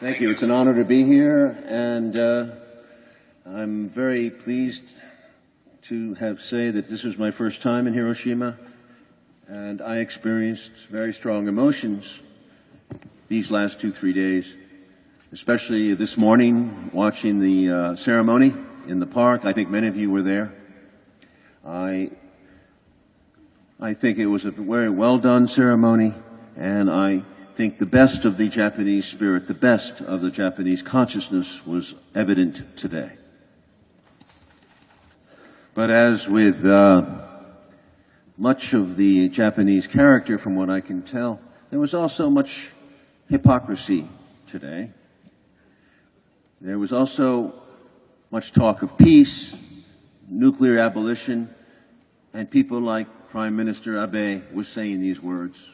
Thank you. It's an honor to be here, and I'm very pleased to say that this was my first time in Hiroshima, and I experienced very strong emotions these last 2-3 days, especially this morning watching the ceremony in the park. I think many of you were there. I think it was a very well done ceremony, and I think the best of the Japanese spirit, the best of the Japanese consciousness was evident today. But as with much of the Japanese character, from what I can tell, there was also much hypocrisy today. There was also much talk of peace, nuclear abolition, and people like Prime Minister Abe was saying these words.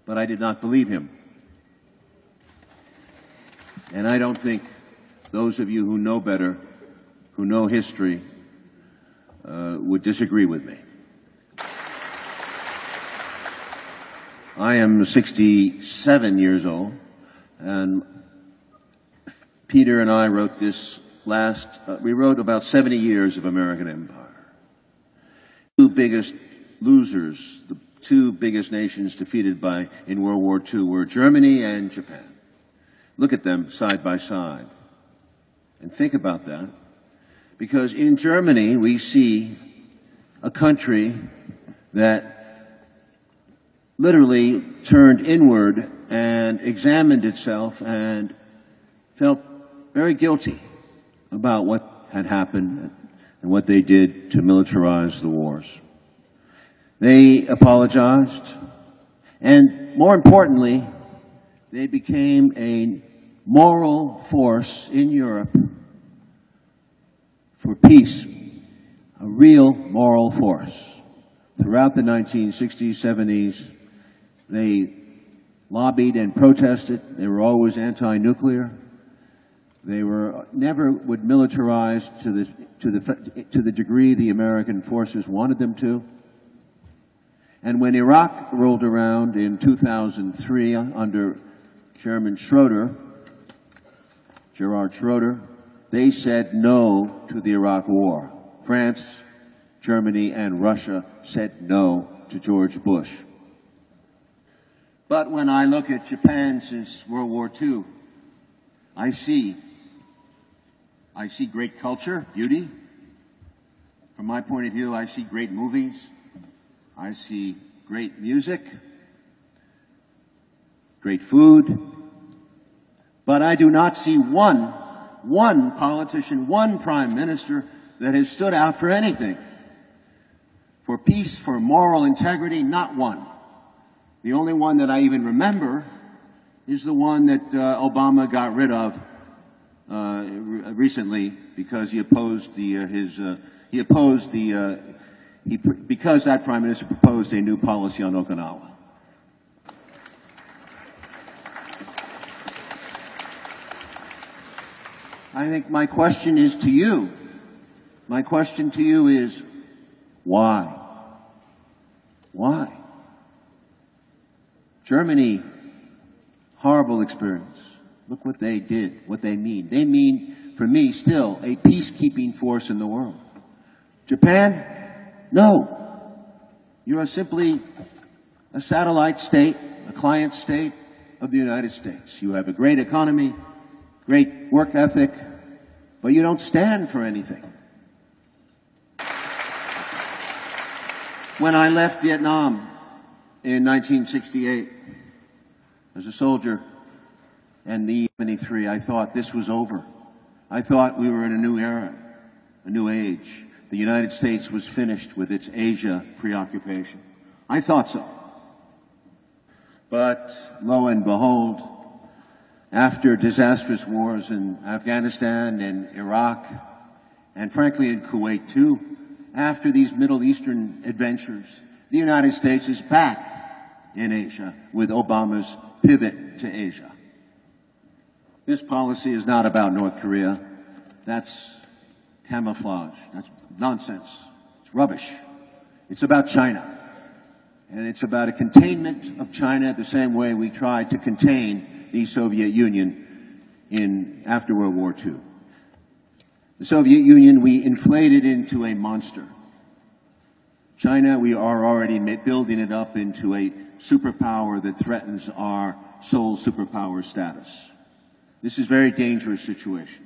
But I did not believe him. And I don't think those of you who know better, who know history, would disagree with me. I am 67 years old, and Peter and I wrote this we wrote about 70 years of American empire. Two biggest losers, the two biggest nations defeated in World War II were Germany and Japan. Look at them side by side and think about that, because in Germany we see a country that literally turned inward and examined itself and felt very guilty about what had happened and what they did to militarize the wars. They apologized, and more importantly, they became a moral force in Europe for peace, a real moral force. Throughout the 1960s, 70s, they lobbied and protested. They were always anti-nuclear. They never would militarize to the degree the American forces wanted them to. And when Iraq rolled around in 2003 under Chairman Gerard Schroeder, they said no to the Iraq War. France, Germany, and Russia said no to George Bush. But when I look at Japan since World War II, I see great culture, beauty. From my point of view, I see great movies. I see great music, great food. But I do not see one politician, one prime minister that has stood out for anything. For peace, for moral integrity, not one. The only one that I even remember is the one that Obama got rid of recently because because that prime minister proposed a new policy on Okinawa. I think my question is to you. My question to you is, why? Why? Germany, horrible experience. Look what they did, what they mean. They mean, for me, still a peacekeeping force in the world. Japan, no. You are simply a satellite state, a client state of the United States. You have a great economy, great work ethic, but you don't stand for anything. When I left Vietnam in 1968 as a soldier, and the 73, I thought this was over. I thought we were in a new era, a new age. The United States was finished with its Asia preoccupation. I thought so. But lo and behold, after disastrous wars in Afghanistan and Iraq, and frankly in Kuwait too, after these Middle Eastern adventures, the United States is back in Asia with Obama's pivot to Asia. This policy is not about North Korea. That's camouflage. That's nonsense. It's rubbish. It's about China. And it's about a containment of China the same way we tried to contain the Soviet Union after World War II. The Soviet Union, we inflated into a monster. China, we are already building it up into a superpower that threatens our sole superpower status. This is a very dangerous situation.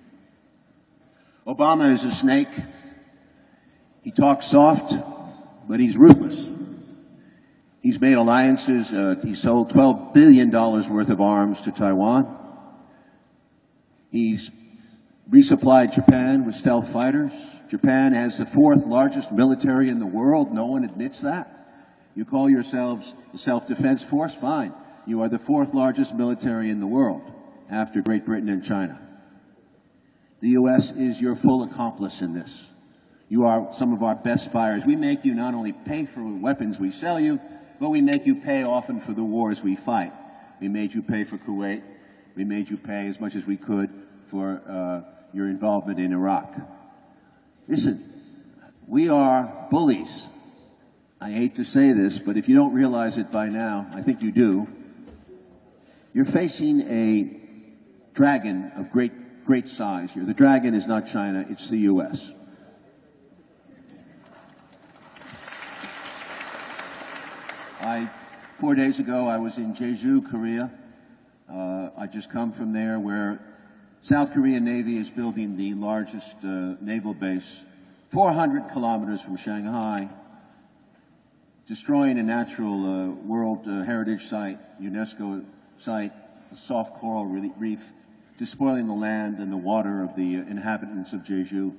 Obama is a snake. He talks soft, but he's ruthless. He's made alliances. He sold $12 billion worth of arms to Taiwan. He's resupplied Japan with stealth fighters. Japan has the 4th largest military in the world. No one admits that. You call yourselves a self-defense force? Fine. You are the 4th largest military in the world after Great Britain and China. The U.S. is your full accomplice in this. You are some of our best spies. We make you not only pay for the weapons we sell you, but we make you pay often for the wars we fight. We made you pay for Kuwait. We made you pay as much as we could for your involvement in Iraq. Listen, we are bullies. I hate to say this, but if you don't realize it by now, I think you do. You're facing a dragon of great size here. The dragon is not China, it's the U.S. 4 days ago, I was in Jeju, Korea. I just come from there where South Korean Navy is building the largest naval base 400 kilometers from Shanghai, destroying a natural World Heritage Site, UNESCO site, a soft coral reef, despoiling the land and the water of the inhabitants of Jeju.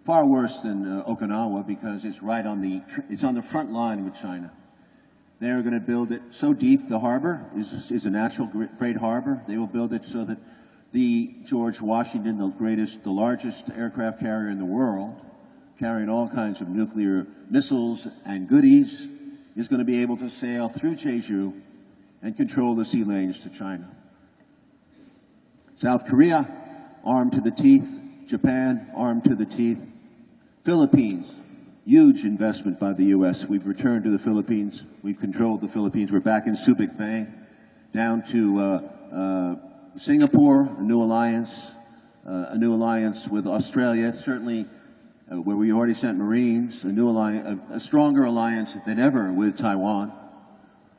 Far worse than Okinawa because it's right on the front line with China. They're going to build it so deep. The harbor is a natural great harbor. They will build it so that the George Washington, the largest aircraft carrier in the world, carrying all kinds of nuclear missiles and goodies, is going to be able to sail through Jeju and control the sea lanes to China. South Korea, armed to the teeth. Japan, armed to the teeth. Philippines, huge investment by the U.S. We've returned to the Philippines. We've controlled the Philippines. We're back in Subic Bay, down to Singapore, a new alliance with Australia, certainly where we already sent Marines, a stronger alliance than ever with Taiwan.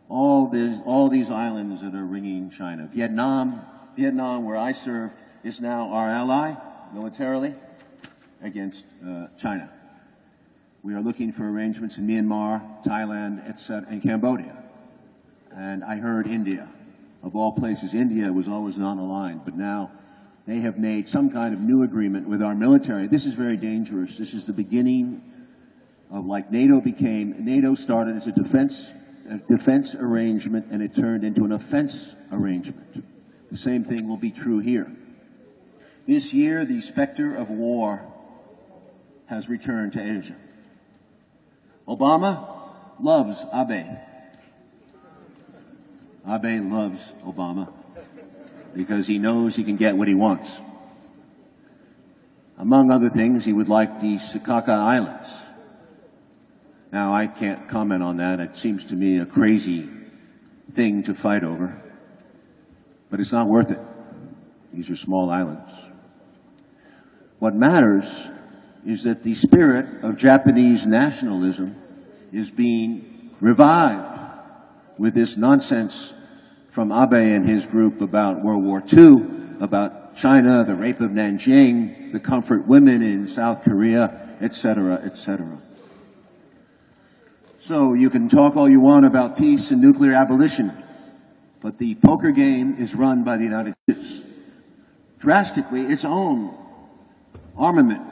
All these islands that are ringing China. Vietnam, where I serve, is now our ally militarily against China. We are looking for arrangements in Myanmar, Thailand, etc., and Cambodia. And I heard India. Of all places, India was always non-aligned, but now they have made some kind of new agreement with our military. This is very dangerous. This is the beginning of like NATO started as a defense arrangement, and it turned into an offense arrangement. The same thing will be true here. This year, the specter of war has returned to Asia. Obama loves Abe. Abe loves Obama because he knows he can get what he wants. Among other things, he would like the Sakaka Islands. Now, I can't comment on that. It seems to me a crazy thing to fight over. But it's not worth it. These are small islands. What matters is that the spirit of Japanese nationalism is being revived with this nonsense from Abe and his group about World War II, about China, the rape of Nanjing, the comfort women in South Korea, etc., etc. So you can talk all you want about peace and nuclear abolition, but the poker game is run by the United States. Drastically, its own armament,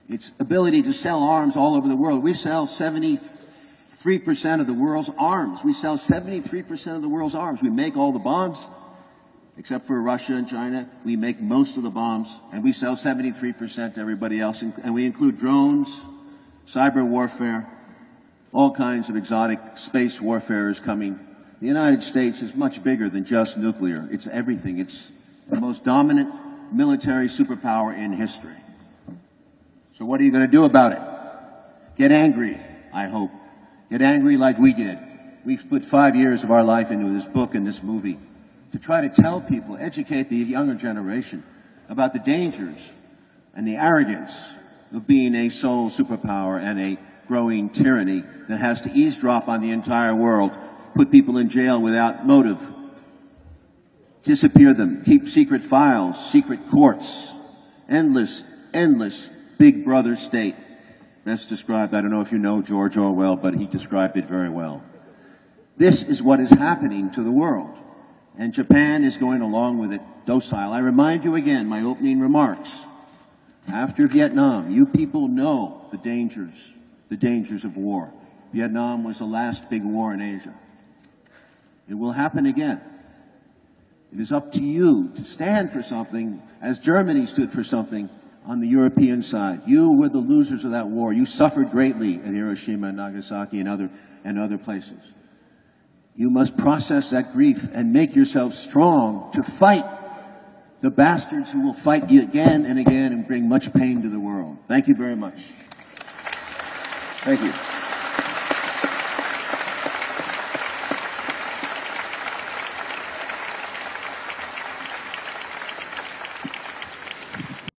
its ability to sell arms all over the world. We sell 73% of the world's arms. We sell 73% of the world's arms. We make all the bombs, except for Russia and China. We make most of the bombs, and we sell 73% to everybody else. And we include drones, cyber warfare, all kinds of exotic space warfare is coming. The United States is much bigger than just nuclear. It's everything. It's the most dominant military superpower in history. So what are you going to do about it? Get angry, I hope. Get angry like we did. We've put 5 years of our life into this book and this movie to try to tell people, educate the younger generation about the dangers and the arrogance of being a sole superpower and a growing tyranny that has to eavesdrop on the entire world, put people in jail without motive, disappear them, keep secret files, secret courts, endless big brother state. That's described, I don't know if you know George Orwell, but he described it very well. This is what is happening to the world, and Japan is going along with it docile. I remind you again, my opening remarks, after Vietnam, you people know the dangers of war. Vietnam was the last big war in Asia. It will happen again. It is up to you to stand for something, as Germany stood for something on the European side. You were the losers of that war. You suffered greatly at Hiroshima and Nagasaki and other places. You must process that grief and make yourself strong to fight the bastards who will fight you again and again and bring much pain to the world. Thank you very much. Thank you.